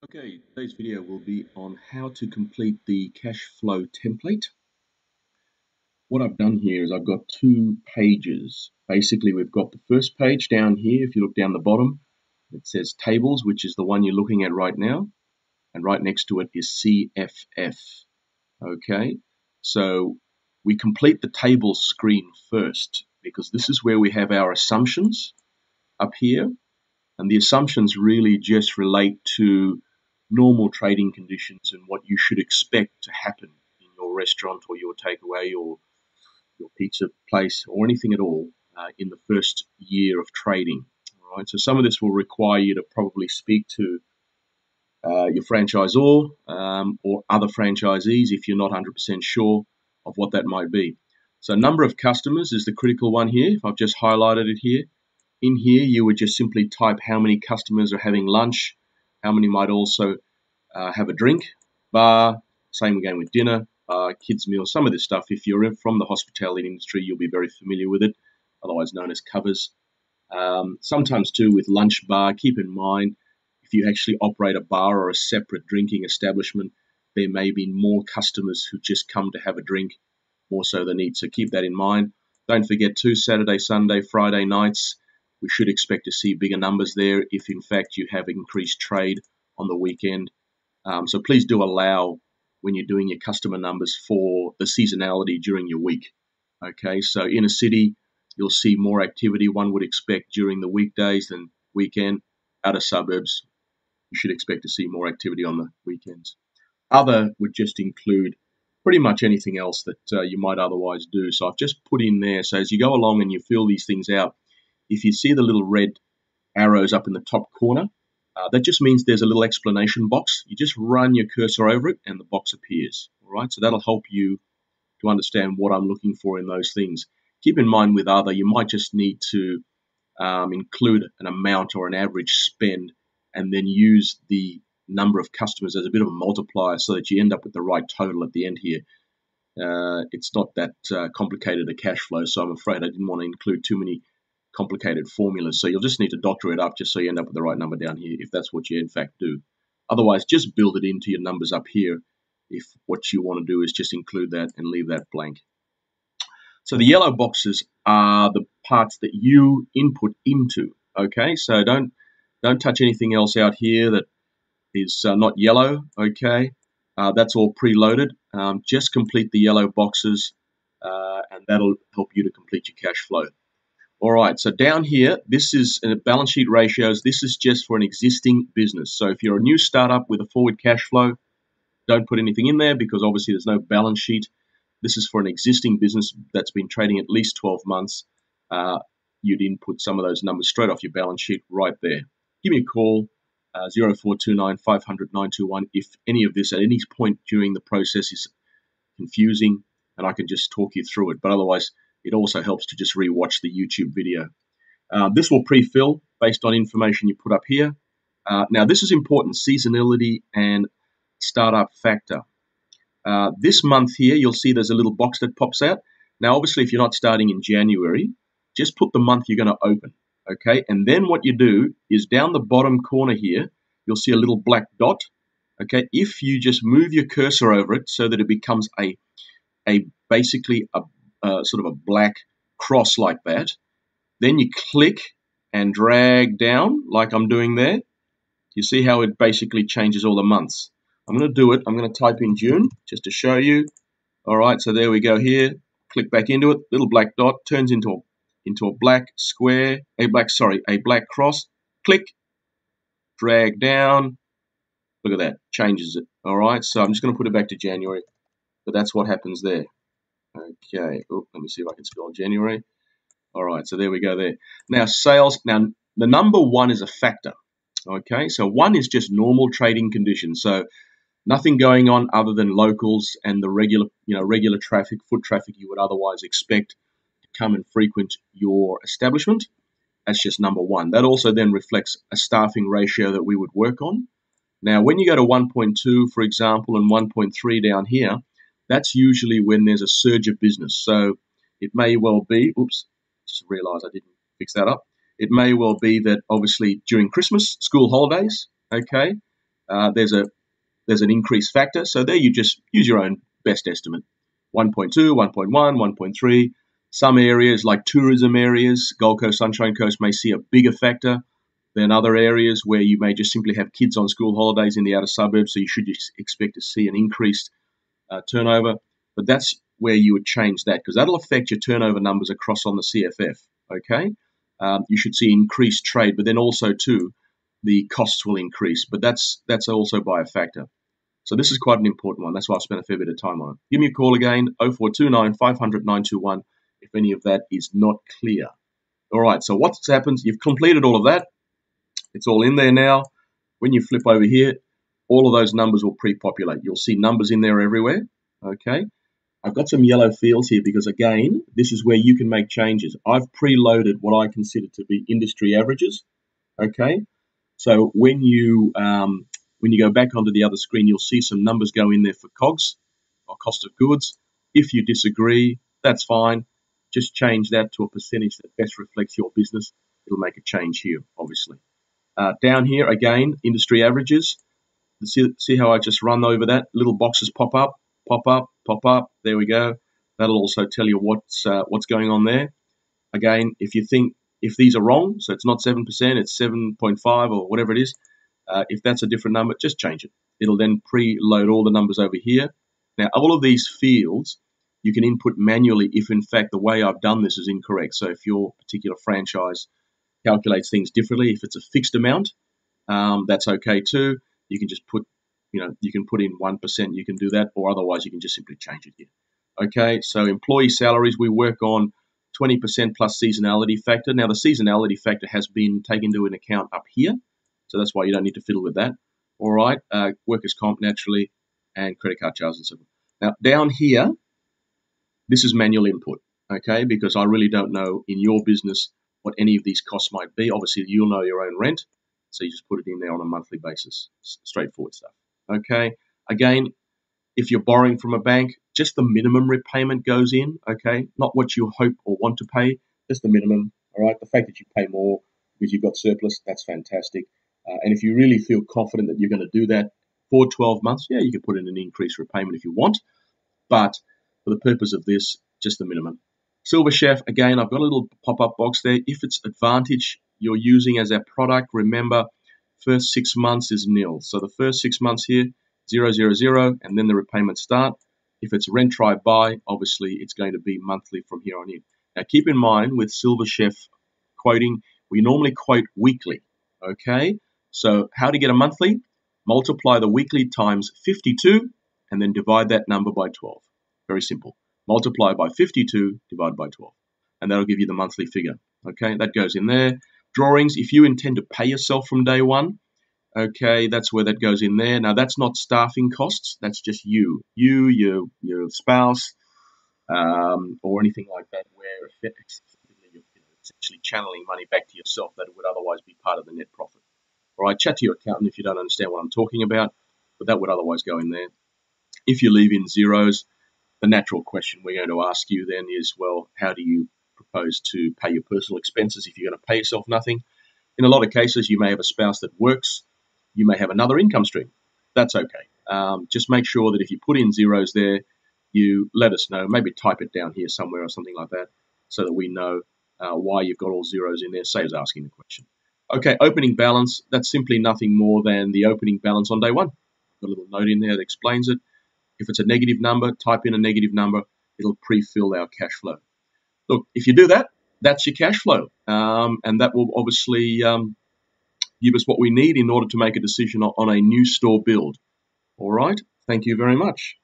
Okay, today's video will be on how to complete the cash flow template. What I've done here is I've got two pages. Basically, we've got the first page down here. If you look down the bottom, it says tables, which is the one you're looking at right now. And right next to it is CFF. Okay, so we complete the table screen first because this is where we have our assumptions up here. And the assumptions really just relate to normal trading conditions and what you should expect to happen in your restaurant or your takeaway or your pizza place or anything at all in the first year of trading. All right, so some of this will require you to probably speak to your franchisor or other franchisees if you're not 100% sure of what that might be. So number of customers is the critical one here. I've just highlighted it here. In here, you would just simply type how many customers are having lunch, how many might also have a drink, bar, same again with dinner, kids' meal, some of this stuff. If you're from the hospitality industry, you'll be very familiar with it, otherwise known as covers. Sometimes too with lunch bar, keep in mind, if you actually operate a bar or a separate drinking establishment, there may be more customers who just come to have a drink more so than eat. So keep that in mind. Don't forget too, Saturday, Sunday, Friday nights, we should expect to see bigger numbers there if in fact you have increased trade on the weekend. So please do allow when you're doing your customer numbers for the seasonality during your week. Okay, so in a city, you'll see more activity one would expect during the weekdays than weekend. Outer suburbs, you should expect to see more activity on the weekends. Other would just include pretty much anything else that you might otherwise do. So I've just put in there, so as you go along and you fill these things out, if you see the little red arrows up in the top corner, that just means there's a little explanation box. You just run your cursor over it and the box appears. All right, so that'll help you to understand what I'm looking for in those things. Keep in mind with other, you might just need to include an amount or an average spend and then use the number of customers as a bit of a multiplier so that you end up with the right total at the end here. It's not that complicated a cash flow, so I'm afraid I didn't want to include too many complicated formulas. So you'll just need to doctor it up just so you end up with the right number down here if that's what you in fact do. Otherwise, just build it into your numbers up here if what you want to do is just include that and leave that blank. So the yellow boxes are the parts that you input into. Okay, so don't touch anything else out here that is not yellow. Okay, that's all preloaded. Just complete the yellow boxes and that'll help you to complete your cash flow. All right, so down here, this is balance sheet ratios. This is just for an existing business. So if you're a new startup with a forward cash flow, don't put anything in there because obviously there's no balance sheet. This is for an existing business that's been trading at least 12 months. You'd input some of those numbers straight off your balance sheet right there. Give me a call, 0429 500 921, if any of this at any point during the process is confusing, and I can just talk you through it. But otherwise, it also helps to just re-watch the YouTube video. This will pre-fill based on information you put up here. Now, this is important, seasonality and startup factor. This month here, you'll see there's a little box that pops out. Now, obviously, if you're not starting in January, just put the month you're going to open, okay? And then what you do is down the bottom corner here, you'll see a little black dot, okay? If you just move your cursor over it so that it becomes basically a sort of a black cross like that, then you click and drag down like I'm doing there. You see how it basically changes all the months. I'm going to do it. I'm going to type in June just to show you. All right, so there we go here. Click back into it. Little black dot turns into a black square, a black cross. Click, drag down. Look at that, changes it. All right, so I'm just going to put it back to January, but that's what happens there. Okay, let me see if I can spell January. All right, so there we go there. Now sales, now the number one is a factor. Okay, so one is just normal trading conditions. So nothing going on other than locals and the regular traffic, foot traffic you would otherwise expect to come and frequent your establishment. That's just number one. That also then reflects a staffing ratio that we would work on. Now, when you go to 1.2, for example, and 1.3 down here, that's usually when there's a surge of business. So it may well be, just realized I didn't fix that up. It may well be that obviously during Christmas, school holidays, okay, there's an increased factor. So there you just use your own best estimate. 1.2, 1.1, 1.3. Some areas like tourism areas, Gold Coast, Sunshine Coast, may see a bigger factor than other areas where you may just simply have kids on school holidays in the outer suburbs. So you should expect to see an increased turnover. But that's where you would change that, because that'll affect your turnover numbers across on the CFF. Okay, you should see increased trade, but then also too, the costs will increase. But that's also by a factor. So this is quite an important one. That's why I've spent a fair bit of time on it. Give me a call again, 0429 500 921, if any of that is not clear. All right, so what's happened? You've completed all of that. It's all in there now. When you flip over here, all of those numbers will pre-populate. You'll see numbers in there everywhere. Okay. I've got some yellow fields here because, again, this is where you can make changes. I've preloaded what I consider to be industry averages. Okay. So when you go back onto the other screen, you'll see some numbers go in there for COGS, or cost of goods. If you disagree, that's fine. Just change that to a percentage that best reflects your business. It'll make a change here, obviously. Down here, again, industry averages. See how I just run over that? Little boxes pop up, pop up, pop up. There we go. That'll also tell you what's going on there. Again, if these are wrong, so it's not 7%, it's 7.5 or whatever it is, if that's a different number, just change it. It'll then preload all the numbers over here. Now, all of these fields, you can input manually if, in fact, the way I've done this is incorrect. So if your particular franchise calculates things differently, if it's a fixed amount, that's okay too. You can just put, you can put in 1%, you can do that, or otherwise you can just simply change it here. Okay, so employee salaries, we work on 20% plus seasonality factor. Now, the seasonality factor has been taken into an account up here, so that's why you don't need to fiddle with that. All right, workers' comp naturally, and credit card charges and so forth. Now, down here, this is manual input, okay, because I really don't know in your business what any of these costs might be. Obviously, you'll know your own rent, so you just put it in there on a monthly basis. Straightforward stuff, okay? Again, if you're borrowing from a bank, just the minimum repayment goes in, okay? Not what you hope or want to pay, just the minimum, all right? The fact that you pay more because you've got surplus, that's fantastic. And if you really feel confident that you're going to do that for 12 months, yeah, you can put in an increased repayment if you want. But for the purpose of this, just the minimum. Silver Chef, again, I've got a little pop-up box there. If it's Advantage you're using as a product, remember, first 6 months is nil. So the first 6 months here, 0, 0, 0, and then the repayments start. If it's rent, try, buy, obviously it's going to be monthly from here on in. Now, keep in mind with Silver Chef quoting, we normally quote weekly, okay? So how to get a monthly? Multiply the weekly times 52 and then divide that number by 12. Very simple. Multiply by 52, divide by 12. And that'll give you the monthly figure. Okay, that goes in there. Drawings, if you intend to pay yourself from day one, okay, that's where that goes in there. Now, that's not staffing costs. That's just your spouse, or anything like that, where effectively you're essentially channeling money back to yourself that would otherwise be part of the net profit. All right, chat to your accountant if you don't understand what I'm talking about, but that would otherwise go in there. If you leave in zeros, the natural question we're going to ask you then is, well, how do you propose to pay your personal expenses if you're going to pay yourself nothing? In a lot of cases, you may have a spouse that works. You may have another income stream. That's okay. Just make sure that if you put in zeros there, you let us know. Maybe type it down here somewhere or something like that so that we know why you've got all zeros in there. Saves asking the question. Okay, opening balance. That's simply nothing more than the opening balance on day one. Got a little note in there that explains it. If it's a negative number, type in a negative number. It'll pre-fill our cash flow. Look, if you do that, that's your cash flow. And that will obviously give us what we need in order to make a decision on a new store build. All right. Thank you very much.